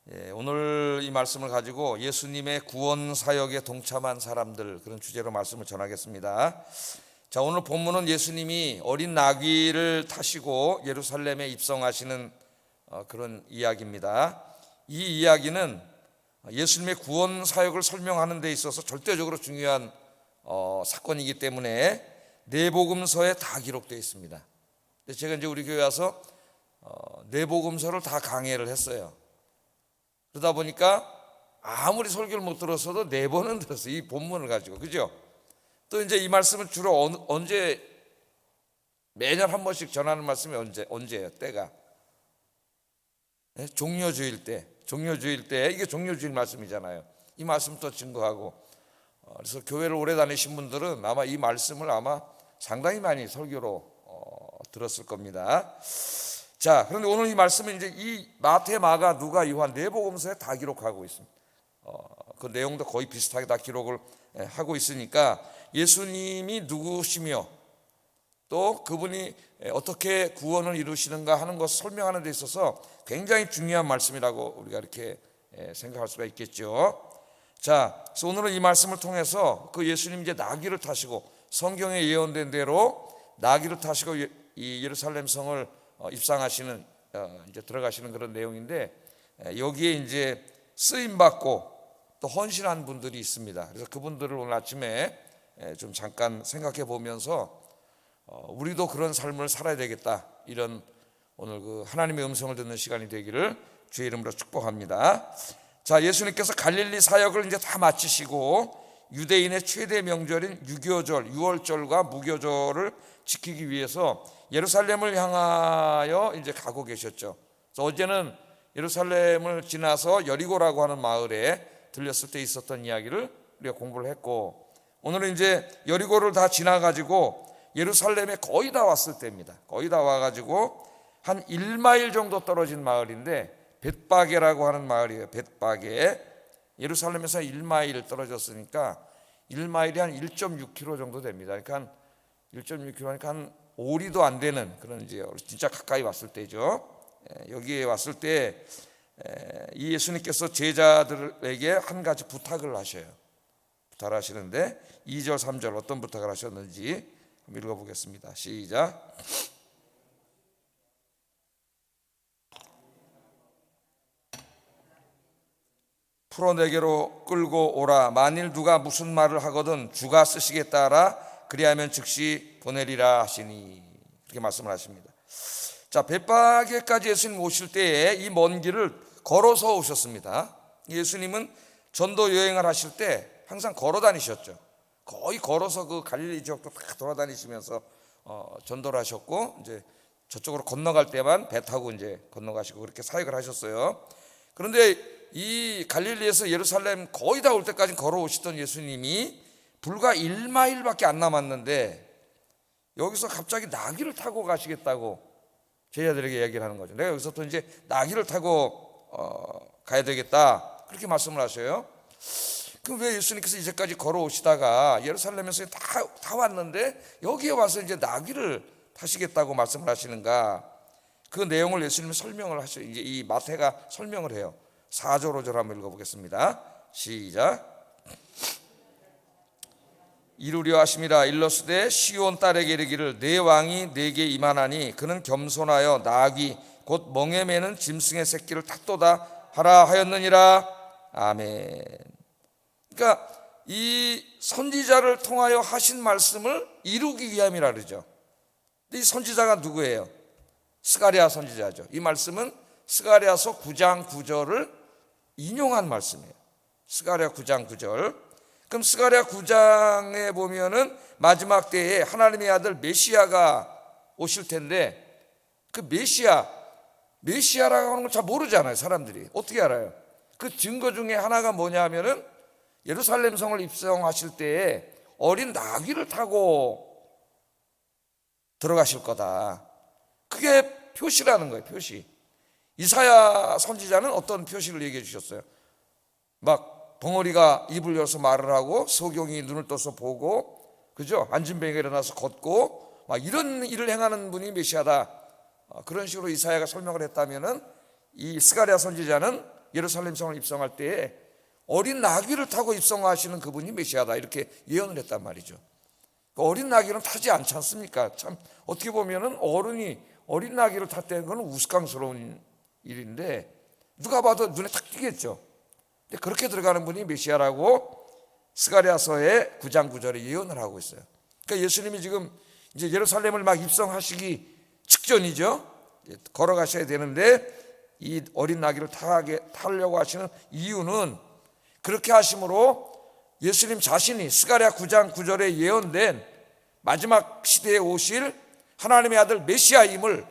오늘 이 말씀을 가지고 예수님의 구원 사역에 동참한 사람들, 그런 주제로 말씀을 전하겠습니다. 자, 오늘 본문은 예수님이 어린 나귀를 타시고 예루살렘에 입성하시는 그런 이야기입니다. 이 이야기는 예수님의 구원 사역을 설명하는 데 있어서 절대적으로 중요한 사건이기 때문에 내복음서에 다 기록되어 있습니다. 제가 이제 우리 교회 와서 내복음서를 다 강해를 했어요. 그러다 보니까 아무리 설교를 못 들었어도 4번은 들었어요. 이 본문을 가지고, 그죠? 또 이제 이 말씀을 주로 언제, 매년 한 번씩 전하는 말씀이 언제예요? 때가 종려주일 때, 이게 종려주일 말씀이잖아요. 이 말씀도 증거하고, 그래서 교회를 오래 다니신 분들은 아마 이 말씀을 상당히 많이 설교로 들었을 겁니다. 자, 그런데 오늘 이 말씀은 이제 이 마태, 마가, 누가, 요한 내복음서에 다 기록하고 있습니다. 그 내용도 거의 비슷하게 다 기록을 하고 있으니까 예수님이 누구시며 또 그분이 어떻게 구원을 이루시는가 하는 것을 설명하는 데 있어서 굉장히 중요한 말씀이라고 우리가 이렇게 생각할 수가 있겠죠. 자, 그래서 오늘은 이 말씀을 통해서 그 예수님 이제 나귀를 타시고 성경에 예언된 대로 나귀를 타시고 이 예루살렘 성을 입상하시는, 이제 들어가시는 그런 내용인데, 여기에 이제 쓰임 받고 또 헌신한 분들이 있습니다. 그래서 그분들을 오늘 아침에 좀 잠깐 생각해 보면서 우리도 그런 삶을 살아야 되겠다, 이런 오늘 그 하나님의 음성을 듣는 시간이 되기를 주의 이름으로 축복합니다. 자, 예수님께서 갈릴리 사역을 이제 다 마치시고 유대인의 최대 명절인 유교절, 유월절과 무교절을 지키기 위해서 예루살렘을 향하여 이제 가고 계셨죠. 그래서 어제는 예루살렘을 지나서 여리고라고 하는 마을에 들렸을 때 있었던 이야기를 우리가 공부를 했고, 오늘은 이제 여리고를 다 지나가지고 예루살렘에 거의 다 왔을 때입니다. 거의 다 와가지고 한 1마일 정도 떨어진 마을인데 벳바게라고 하는 마을이에요. 벳바게. 예루살렘에서 1마일 떨어졌으니까 1마일이 한 1.6km 정도 됩니다. 그러니까 한 1.6km니까 한 오리도 안 되는 그런, 이제 진짜 가까이 왔을 때죠. 여기에 왔을 때 이 예수님께서 제자들에게 한 가지 부탁을 하셔요. 부탁을 하시는데 2절 3절 어떤 부탁을 하셨는지 한번 읽어보겠습니다. 시작. 풀어 내게로 끌고 오라. 만일 누가 무슨 말을 하거든 주가 쓰시겠다 하라. 그리하면 즉시 보내리라 하시니, 그렇게 말씀을 하십니다. 자, 벳바게까지 예수님 오실 때에 이 먼 길을 걸어서 오셨습니다. 예수님은 전도 여행을 하실 때 항상 걸어 다니셨죠. 거의 걸어서 그 갈릴리 지역도 다 돌아다니시면서 전도를 하셨고, 이제 저쪽으로 건너갈 때만 배 타고 이제 건너가시고 그렇게 사역을 하셨어요. 그런데 이 갈릴리에서 예루살렘 거의 다 올 때까지 걸어오시던 예수님이 불과 1마일밖에 안 남았는데 여기서 갑자기 나귀를 타고 가시겠다고 제자들에게 이야기를 하는 거죠. 내가 여기서 또 이제 나귀를 타고 가야 되겠다, 그렇게 말씀을 하셔요. 그럼 왜 예수님께서 이제까지 걸어오시다가 예루살렘에서 다 왔는데 여기에 와서 이제 나귀를 타시겠다고 말씀을 하시는가? 그 내용을 예수님이 설명을 하셔요. 이제 이 마태가 설명을 해요. 4절 5절 한번 읽어보겠습니다. 시작. 이루려 하심이라. 일러스되 시온 딸에게 이르기를 내 왕이 내게 임하나니 그는 겸손하여 나귀 곧 멍에 매는 짐승의 새끼를 탔도다 하라 하였느니라. 아멘. 그러니까 이 선지자를 통하여 하신 말씀을 이루기 위함이라 그러죠. 근데 이 선지자가 누구예요? 스가랴 선지자죠. 이 말씀은 스가랴서 9장 9절을 인용한 말씀이에요. 스가랴 9장 9절. 그럼 스가랴 9장에 보면은 마지막 때에 하나님의 아들 메시아가 오실 텐데, 그 메시아라고 하는 걸 잘 모르잖아요. 사람들이 어떻게 알아요? 그 증거 중에 하나가 뭐냐 하면은 예루살렘 성을 입성하실 때에 어린 나귀를 타고 들어가실 거다, 그게 표시라는 거예요. 표시. 이사야 선지자는 어떤 표시를 얘기해 주셨어요? 막 벙어리가 입을 열어서 말을 하고 소경이 눈을 떠서 보고, 그죠? 앉은뱅이가 일어나서 걷고, 막 이런 일을 행하는 분이 메시아다, 그런 식으로 이사야가 설명을 했다면은 이 스가랴 선지자는 예루살렘 성을 입성할 때에 어린 나귀를 타고 입성하시는 그분이 메시아다 이렇게 예언을 했단 말이죠. 어린 나귀는 타지 않지 않습니까? 참 어떻게 보면은 어른이 어린 나귀를 탔다는 건 우스꽝스러운 일인데 누가 봐도 눈에 탁 띄겠죠. 근데 그렇게 들어가는 분이 메시아라고 스가랴서의 9장 9절에 예언을 하고 있어요. 그러니까 예수님이 지금 이제 예루살렘을 막 입성하시기 직전이죠. 걸어가셔야 되는데 이 어린 나귀를 타려고 하시는 이유는 그렇게 하심으로 예수님 자신이 스가랴 9장 9절에 예언된 마지막 시대에 오실 하나님의 아들 메시아임을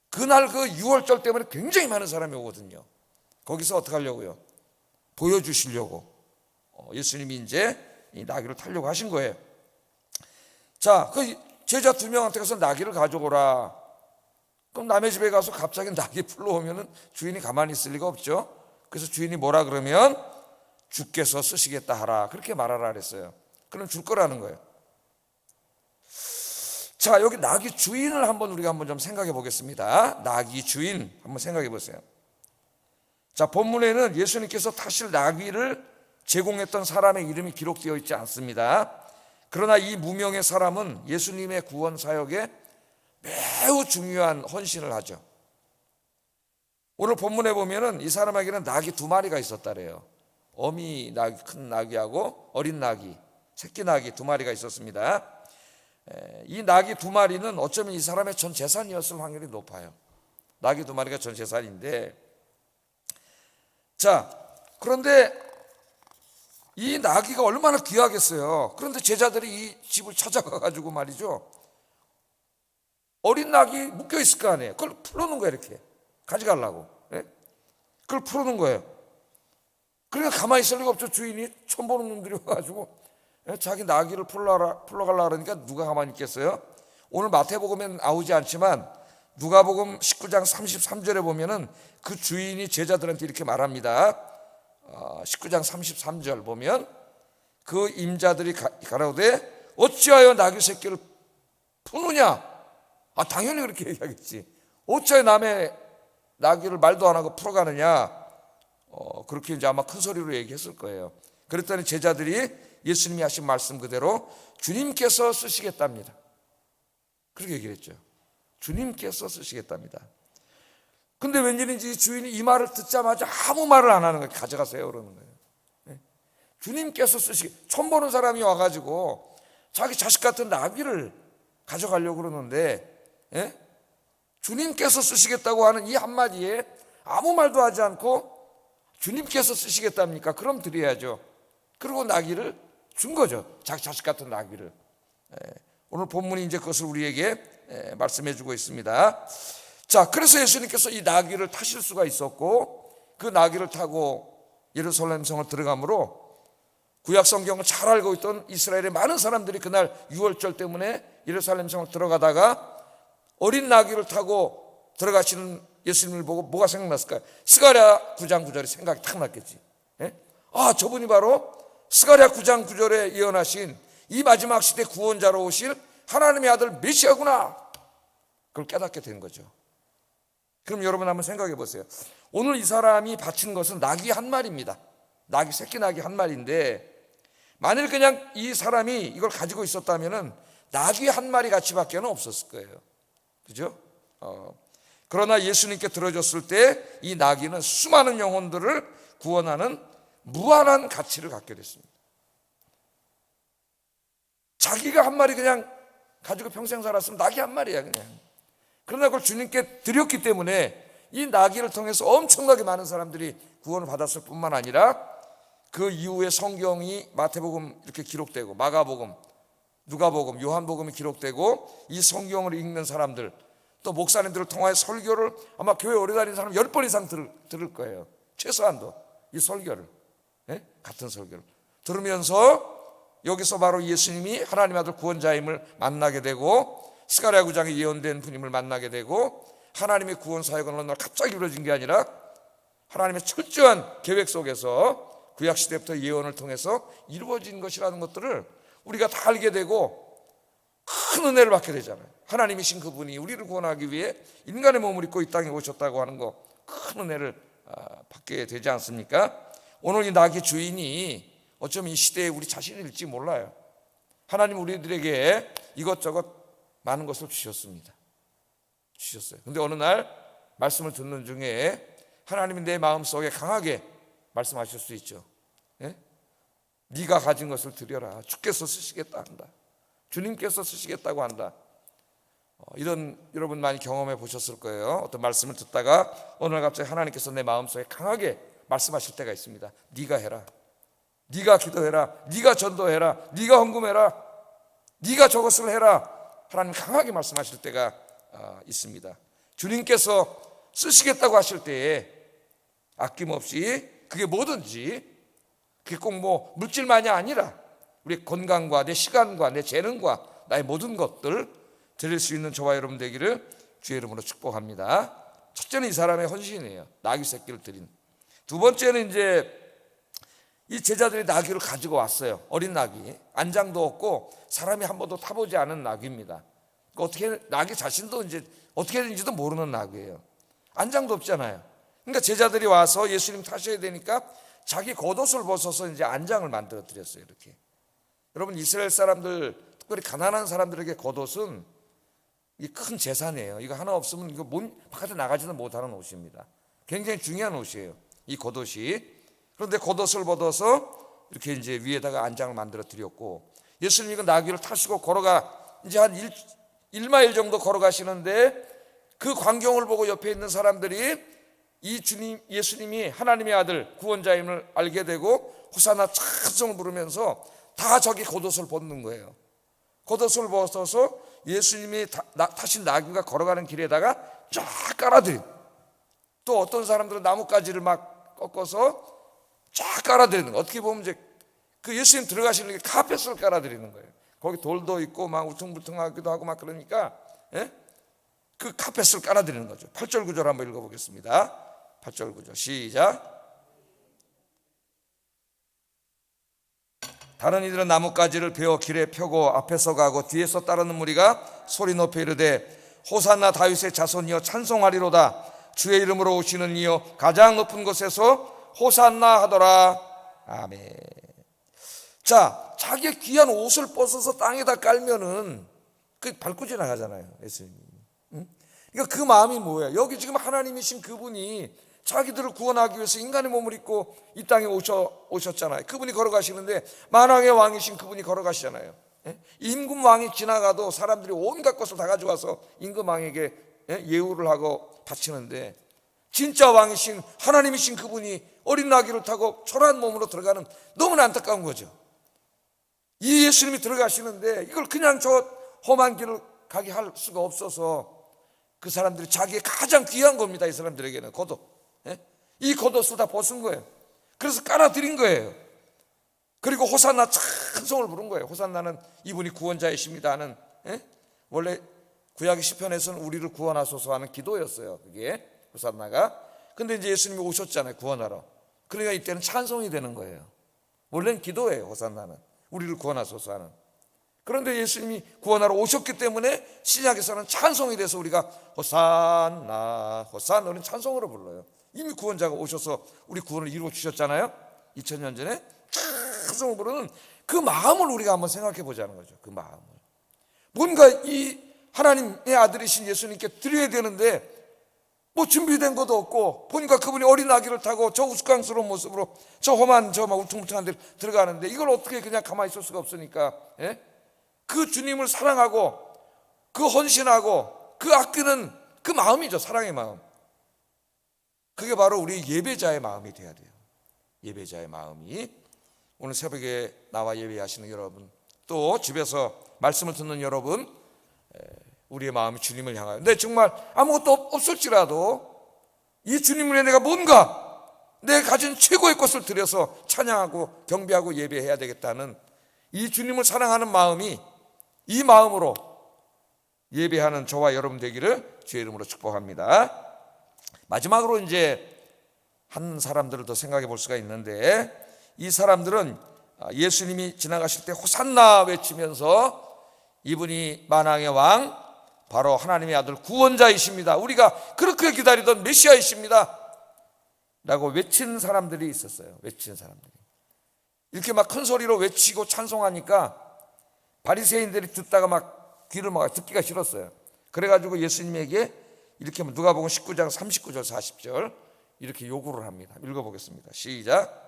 그날 그 유월절 때문에 굉장히 많은 사람이 오거든요. 거기서 어떻게 하려고요? 보여주시려고 예수님이 이제 이 나귀를 타려고 하신 거예요. 자, 그 제자 2명한테 가서 나귀를 가져오라. 그럼 남의 집에 가서 갑자기 나귀 풀러오면 주인이 가만히 있을 리가 없죠. 그래서 주인이 뭐라 그러면 주께서 쓰시겠다 하라 그렇게 말하라 그랬어요. 그럼 줄 거라는 거예요. 자, 여기 나귀 주인을 우리가 한번 좀 생각해 보겠습니다. 나귀 주인 한번 생각해 보세요. 자, 본문에는 예수님께서 타실 나귀를 제공했던 사람의 이름이 기록되어 있지 않습니다. 그러나 이 무명의 사람은 예수님의 구원 사역에 매우 중요한 헌신을 하죠. 오늘 본문에 보면은 이 사람에게는 나귀 2마리가 있었다래요. 어미 나귀, 큰 나귀하고 어린 나귀, 새끼 나귀 2마리가 있었습니다. 이 나귀 2마리는 어쩌면 이 사람의 전 재산이었을 확률이 높아요. 나귀 2마리가 전 재산인데, 자, 그런데 이 나귀가 얼마나 귀하겠어요. 그런데 제자들이 이 집을 찾아가가지고 말이죠, 어린 나귀 묶여 있을 거 아니에요. 그걸 풀어놓은 거예요. 이렇게 가져가려고. 그걸 풀어놓은 거예요. 그러니까 가만히 있을 리가 없죠. 주인이 처음 보는 놈들이 와가지고 자기 나귀를 풀러가려고 그러니까 누가 가만히 있겠어요? 오늘 마태복음에는 나오지 않지만 누가복음 19장 33절에 보면은 그 주인이 제자들한테 이렇게 말합니다. 19장 33절 보면 그 임자들이 가라오되 어찌하여 나귀 새끼를 푸느냐? 당연히 그렇게 얘기하겠지. 어찌하여 남의 나귀를 말도 안 하고 풀어가느냐? 그렇게 이제 아마 큰 소리로 얘기했을 거예요. 그랬더니 제자들이 예수님이 하신 말씀 그대로 주님께서 쓰시겠답니다. 그렇게 얘기를 했죠. 주님께서 쓰시겠답니다. 근데 웬일인지 주인이 이 말을 듣자마자 아무 말을 안 하는 거예요. 가져가세요 그러는 거예요. 주님께서 처음 보는 사람이 와가지고 자기 자식 같은 나귀를 가져가려고 그러는데 주님께서 쓰시겠다고 하는 이 한마디에 아무 말도 하지 않고 주님께서 쓰시겠답니까? 그럼 드려야죠. 그리고 나귀를 준 거죠. 자기 자식 같은 나귀를. 오늘 본문이 이제 그것을 우리에게 말씀해 주고 있습니다. 자, 그래서 예수님께서 이 나귀를 타실 수가 있었고 그 나귀를 타고 예루살렘 성을 들어가므로 구약 성경을 잘 알고 있던 이스라엘의 많은 사람들이 그날 유월절 때문에 예루살렘 성을 들어가다가 어린 나귀를 타고 들어가시는 예수님을 보고 뭐가 생각났을까요? 스가랴 9장 9절이 생각이 탁 났겠지. 저분이 바로 스가랴 9장 9절에 예언하신 이 마지막 시대 구원자로 오실 하나님의 아들 메시아구나. 그걸 깨닫게 된 거죠. 그럼 여러분 한번 생각해 보세요. 오늘 이 사람이 바친 것은 나귀 한 마리입니다. 새끼 나귀 한 마리인데 만일 그냥 이 사람이 이걸 가지고 있었다면은 나귀 한 마리 가치밖에는 없었을 거예요. 그죠? 그러나 예수님께 들어줬을 때 이 나귀는 수많은 영혼들을 구원하는 무한한 가치를 갖게 됐습니다. 자기가 한 마리 그냥 가지고 평생 살았으면 나귀 한 마리야 그냥. 그러나 그걸 주님께 드렸기 때문에 이 나귀를 통해서 엄청나게 많은 사람들이 구원을 받았을 뿐만 아니라 그 이후에 성경이 마태복음 이렇게 기록되고 마가복음, 누가복음, 요한복음이 기록되고 이 성경을 읽는 사람들 또 목사님들을 통하여 설교를 아마 교회 오래 다니는 사람 10번 이상 들을 거예요. 최소한도 이 설교를, 같은 설교를 들으면서 여기서 바로 예수님이 하나님 아들 구원자임을 만나게 되고 스가랴 9장에 예언된 분임을 만나게 되고 하나님의 구원 사역은 어느 날 갑자기 이루어진 게 아니라 하나님의 철저한 계획 속에서 구약시대부터 예언을 통해서 이루어진 것이라는 것들을 우리가 다 알게 되고 큰 은혜를 받게 되잖아요. 하나님이신 그분이 우리를 구원하기 위해 인간의 몸을 입고 이 땅에 오셨다고 하는 거 큰 은혜를 받게 되지 않습니까? 오늘 이 낙의 주인이 어쩌면 이 시대에 우리 자신일지 몰라요. 하나님 우리들에게 이것저것 많은 것을 주셨습니다. 근데 어느 날 말씀을 듣는 중에 하나님이 내 마음속에 강하게 말씀하실 수 있죠. 예? 네가 가진 것을 드려라. 주께서 쓰시겠다 한다. 주님께서 쓰시겠다고 한다. 이런 여러분 많이 경험해 보셨을 거예요. 어떤 말씀을 듣다가 어느 날 갑자기 하나님께서 내 마음속에 강하게 말씀하실 때가 있습니다. 네가 해라. 네가 기도해라. 네가 전도해라. 네가 헌금해라. 네가 저것을 해라. 하나님 강하게 말씀하실 때가 있습니다. 주님께서 쓰시겠다고 하실 때에 아낌없이 그게 뭐든지, 그게 꼭 뭐 물질만이 아니라 우리 건강과 내 시간과 내 재능과 나의 모든 것들 드릴 수 있는 저와 여러분 되기를 주의 이름으로 축복합니다. 첫째는 이 사람의 헌신이에요. 나귀 새끼를 드린. 두 번째는 이제 이 제자들이 나귀를 가지고 왔어요. 어린 나귀, 안장도 없고 사람이 한 번도 타보지 않은 나귀입니다. 어떻게 나귀 자신도 이제 어떻게 되는지도 모르는 나귀예요. 안장도 없잖아요. 그러니까 제자들이 와서 예수님 타셔야 되니까 자기 겉옷을 벗어서 이제 안장을 만들어 드렸어요. 이렇게. 여러분, 이스라엘 사람들, 특별히 가난한 사람들에게 겉옷은 이 큰 재산이에요. 이거 하나 없으면 이거 바깥에 나가지도 못하는 옷입니다. 굉장히 중요한 옷이에요, 이 겉옷이. 그런데 겉옷을 벗어서 이렇게 이제 위에다가 안장을 만들어 드렸고, 예수님이 그 나귀를 타시고 걸어가 이제 한 1마일 정도 걸어가시는데 그 광경을 보고 옆에 있는 사람들이 이 주님, 예수님이 하나님의 아들 구원자임을 알게 되고 호산나 찬송을 부르면서 다 저기 겉옷을 벗는 거예요. 겉옷을 벗어서 예수님이 타신 나귀가 걸어가는 길에다가 쫙 깔아드린, 또 어떤 사람들은 나뭇가지를 막 꺾어서 쫙 깔아드리는 거. 어떻게 보면 이제 그 예수님 들어가시는 게 카펫을 깔아드리는 거예요. 거기 돌도 있고 막 울퉁불퉁하기도 하고 막 그러니까, 예? 그 카펫을 깔아드리는 거죠. 8절 구절 한번 읽어보겠습니다. 8절 구절 시작. 다른 이들은 나뭇가지를 베어 길에 펴고 앞에서 가고 뒤에서 따르는 무리가 소리 높여 이르되 호산나 다윗의 자손이여 찬송하리로다. 주의 이름으로 오시는 이여 가장 높은 곳에서 호산나 하더라. 아멘. 자, 자기의 귀한 옷을 벗어서 땅에다 깔면은 그 밟고 지나가잖아요, 예수님. 응? 그러니까 그 마음이 뭐예요? 여기 지금 하나님이신 그분이 자기들을 구원하기 위해서 인간의 몸을 입고 이 땅에 오셨잖아요. 그분이 걸어가시는데 만왕의 왕이신 그분이 걸어가시잖아요. 임금 왕이 지나가도 사람들이 온갖 것을 다 가져와서 임금 왕에게 예우를 하고 바치는데, 진짜 왕이신 하나님이신 그분이 어린 나귀를 타고 초라한 몸으로 들어가는, 너무나 안타까운 거죠. 이 예수님이 들어가시는데 이걸 그냥 저 험한 길을 가게 할 수가 없어서 그 사람들이 자기의 가장 귀한 겁니다. 이 사람들에게는 겉옷. 이 겉옷을 다 벗은 거예요. 그래서 깔아드린 거예요. 그리고 호산나 찬송을 부른 거예요. 호산나는 이분이 구원자이십니다 하는, 원래 구약의 시편에서는 우리를 구원하소서 하는 기도였어요, 그게 호산나가. 근데 이제 예수님이 오셨잖아요, 구원하러. 그러니까 이때는 찬송이 되는 거예요. 원래는 기도예요, 호산나는. 우리를 구원하소서 하는. 그런데 예수님이 구원하러 오셨기 때문에 신약에서는 찬송이 돼서 우리가 호산나 호산나, 우리는 찬송으로 불러요. 이미 구원자가 오셔서 우리 구원을 이루어 주셨잖아요. 2000년 전에 찬송을 부르는 그 마음을 우리가 한번 생각해 보자는 거죠. 그 마음을. 뭔가 이 하나님의 아들이신 예수님께 드려야 되는데 뭐 준비된 것도 없고, 보니까 그분이 어린 아기를 타고 저 우스꽝스러운 모습으로 저 험한 저 막 울퉁불퉁한 데 들어가는데 이걸 어떻게 그냥 가만히 있을 수가 없으니까, 그 주님을 사랑하고 그 헌신하고 그 아끼는 그 마음이죠. 사랑의 마음. 그게 바로 우리 예배자의 마음이 돼야 돼요. 예배자의 마음이. 오늘 새벽에 나와 예배하시는 여러분, 또 집에서 말씀을 듣는 여러분, 우리의 마음이 주님을 향하여, 내 정말 아무것도 없을지라도 이 주님을 위해 내가 뭔가 내 가진 최고의 것을 드려서 찬양하고 경배하고 예배해야 되겠다는 이 주님을 사랑하는 마음이, 이 마음으로 예배하는 저와 여러분 되기를 주의 이름으로 축복합니다. 마지막으로 이제 한 사람들을 더 생각해 볼 수가 있는데, 이 사람들은 예수님이 지나가실 때 호산나 외치면서 이분이 만왕의 왕, 바로 하나님의 아들 구원자이십니다, 우리가 그렇게 기다리던 메시아이십니다, 라고 외친 사람들이 있었어요. 외친 사람들이. 이렇게 막 큰 소리로 외치고 찬송하니까 바리새인들이 듣다가 막 귀를 막아 듣기가 싫었어요. 그래가지고 예수님에게 이렇게 누가복음 19장 39절 40절 이렇게 요구를 합니다. 읽어보겠습니다. 시작.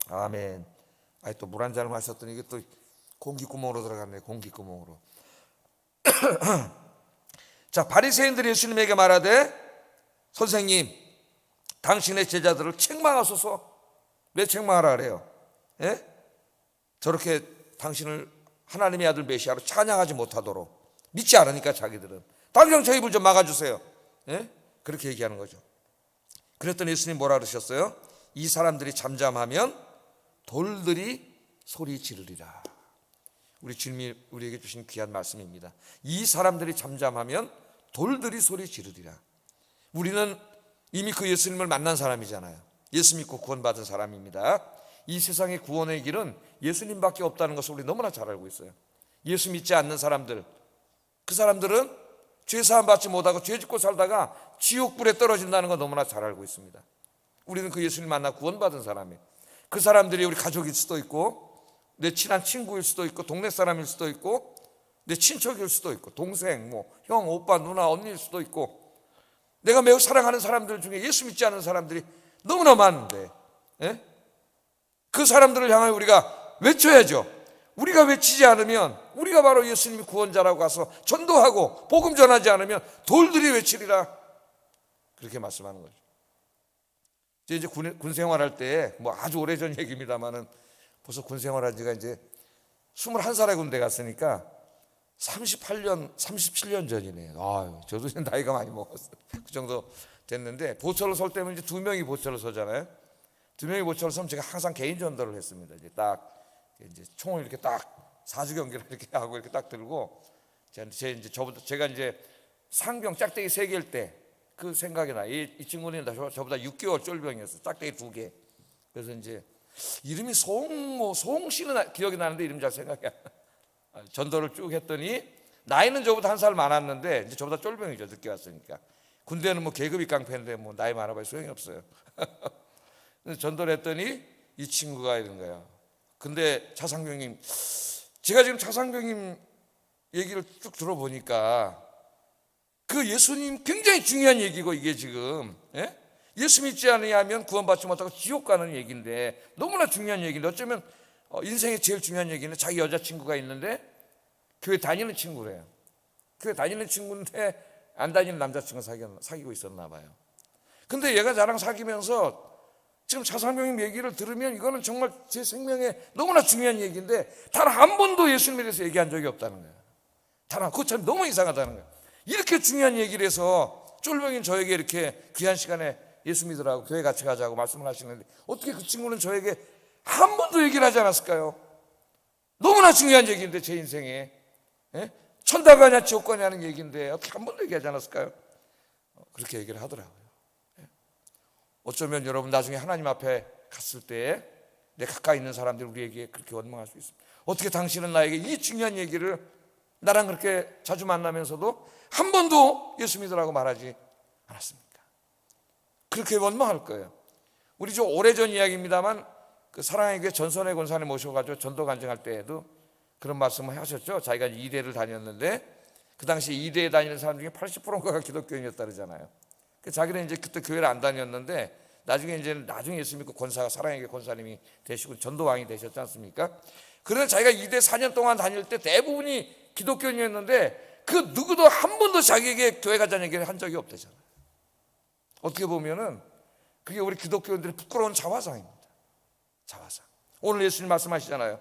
아멘. 아이 또 물 한 잔을 마셨더니 이게 또 공기구멍으로 들어갔네. 공기구멍으로. 자, 바리새인들이 예수님에게 말하되 선생님, 당신의 제자들을 책망하소서. 왜 책망하라 그래요? 예? 저렇게 당신을 하나님의 아들 메시아로 찬양하지 못하도록 믿지 않으니까 자기들은 당장 저 입을 좀 막아주세요. 예? 그렇게 얘기하는 거죠. 그랬더니 예수님 뭐라 그러셨어요? 이 사람들이 잠잠하면 돌들이 소리 지르리라. 우리 주님이 우리에게 주신 귀한 말씀입니다. 이 사람들이 잠잠하면 돌들이 소리 지르리라. 우리는 이미 그 예수님을 만난 사람이잖아요. 예수 믿고 구원받은 사람입니다. 이 세상의 구원의 길은 예수님밖에 없다는 것을 우리 너무나 잘 알고 있어요. 예수 믿지 않는 사람들, 그 사람들은 죄사함 받지 못하고 죄 짓고 살다가 지옥불에 떨어진다는 거 너무나 잘 알고 있습니다. 우리는 그 예수님 만나 구원받은 사람이에요. 그 사람들이 우리 가족일 수도 있고 내 친한 친구일 수도 있고 동네 사람일 수도 있고 내 친척일 수도 있고 동생, 형, 오빠, 누나, 언니일 수도 있고 내가 매우 사랑하는 사람들 중에 예수 믿지 않는 사람들이 너무나 많은데 그 사람들을 향하여 우리가 외쳐야죠. 우리가 외치지 않으면 우리가 바로 예수님이 구원자라고 가서 전도하고 복음 전하지 않으면 돌들이 외치리라. 그렇게 말씀하는 거죠. 이제 군 생활할 때 아주 오래전 얘기입니다만은 벌써 군 생활한 지가 이제 21살에 군대 갔으니까 37년 전이네요. 아유, 저도 이제 나이가 많이 먹었어요. 그 정도 됐는데 보초를 설 때면 이제 2명이 보초를 서잖아요. 2명이 보초를 서면 제가 항상 개인 전도를 했습니다. 이제 딱 이제 총을 이렇게 딱 사주 경기를 이렇게 하고 이렇게 딱 들고 제가 이제 상병 짝대기 3개일 때 그 생각이 나. 이 친구는 저보다 6개월 쫄병이었어. 짝대기 2개. 그래서 이제 이름이 소홍 씨는 기억이 나는데 이름 잘 생각이 안 나. 전도를 쭉 했더니 나이는 저보다 한 살 많았는데 이제 저보다 쫄병이죠. 늦게 왔으니까. 군대는 계급이 깡패인데 나이 많아봐야 소용이 없어요. 전도를 했더니 이 친구가 이런 거야. 근데 차상병님, 제가 지금 차상병님 얘기를 쭉 들어보니까 그 예수님 굉장히 중요한 얘기고 이게 지금 예수 믿지 않으면 구원받지 못하고 지옥 가는 얘기인데 너무나 중요한 얘기인데 어쩌면 인생에 제일 중요한 얘기는 자기 여자친구가 있는데 교회 다니는 친구래요. 교회 다니는 친구인데 안 다니는 남자친구 사귀고 있었나 봐요. 근데 얘가 나랑 사귀면서 지금 차상병님 얘기를 들으면 이거는 정말 제 생명에 너무나 중요한 얘기인데 단 한 번도 예수님에 대해서 얘기한 적이 없다는 거예요. 단 한, 그거 참 너무 이상하다는 거예요. 이렇게 중요한 얘기를 해서 쫄병인 저에게 이렇게 귀한 시간에 예수 믿으라고 교회 같이 가자고 말씀을 하시는데 어떻게 그 친구는 저에게 한 번도 얘기를 하지 않았을까요? 너무나 중요한 얘기인데 제 인생에 천당 가냐 지옥 가냐는 얘기인데 어떻게 한 번도 얘기하지 않았을까요? 그렇게 얘기를 하더라고요. 어쩌면 여러분 나중에 하나님 앞에 갔을 때 내 가까이 있는 사람들이 우리에게 그렇게 원망할 수 있습니다. 어떻게 당신은 나에게 이 중요한 얘기를 나랑 그렇게 자주 만나면서도 한 번도 예수 믿으라고 말하지 않았습니까? 그렇게 원망할 거예요. 우리 좀 오래전 이야기입니다만 그 사랑의 교회 전선의 권사님 모셔가지고 전도 간증할 때에도 그런 말씀을 하셨죠. 자기가 2대를 다녔는데 그 당시 2대에 다니는 사람 중에 80%가 기독교인이었다 그러잖아요. 자기는 이제 그때 교회를 안 다녔는데 나중에 예수 믿고 권사가 사랑의 교회 권사님이 되시고 전도왕이 되셨지 않습니까? 그러나 자기가 2대 4년 동안 다닐 때 대부분이 기독교인이었는데 그 누구도 한 번도 자기에게 교회 가자는 얘기를 한 적이 없대잖아요. 어떻게 보면은 그게 우리 기독교인들의 부끄러운 자화상입니다. 자화상. 오늘 예수님 말씀하시잖아요.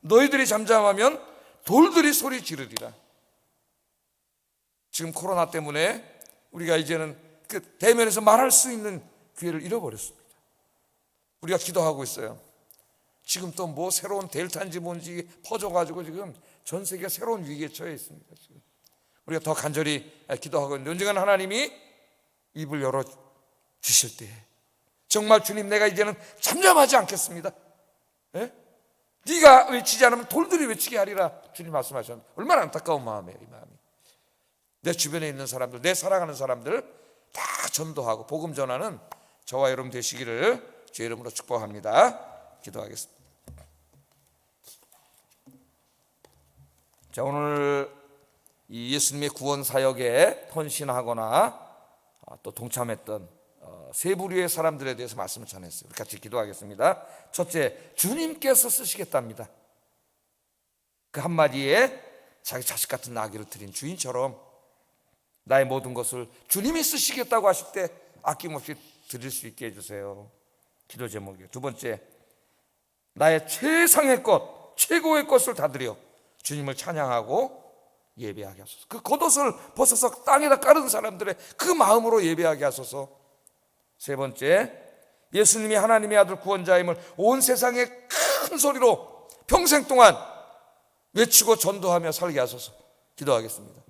너희들이 잠잠하면 돌들이 소리 지르리라. 지금 코로나 때문에 우리가 이제는 그 대면에서 말할 수 있는 기회를 잃어버렸습니다. 우리가 기도하고 있어요. 지금 또 새로운 델타인지 뭔지 퍼져가지고 지금 전 세계가 새로운 위기에 처해 있습니다. 지금 우리가 더 간절히 기도하고 있는데 언젠가는 하나님이 입을 열어 주실 때 정말 주님, 내가 이제는 잠잠하지 않겠습니다. 예? 네가 외치지 않으면 돌들이 외치게 하리라 주님 말씀하셨는데 얼마나 안타까운 마음이에요. 이 마음이. 내 주변에 있는 사람들, 내 사랑하는 사람들 다 전도하고 복음 전하는 저와 여러분 되시기를 주의 이름으로 축복합니다. 기도하겠습니다. 자, 오늘 이 예수님의 구원 사역에 헌신하거나 또 동참했던 세 부류의 사람들에 대해서 말씀을 전했어요. 우리 같이 기도하겠습니다. 첫째, 주님께서 쓰시겠답니다. 그 한마디에 자기 자식 같은 나귀를 드린 주인처럼 나의 모든 것을 주님이 쓰시겠다고 하실 때 아낌없이 드릴 수 있게 해주세요. 기도 제목이에요. 두 번째, 나의 최상의 것, 최고의 것을 다 드려 주님을 찬양하고 예배하게 하소서. 그 겉옷을 벗어서 땅에다 깔은 사람들의 그 마음으로 예배하게 하소서. 세 번째, 예수님이 하나님의 아들 구원자임을 온 세상에 큰 소리로 평생 동안 외치고 전도하며 살게 하소서. 기도하겠습니다.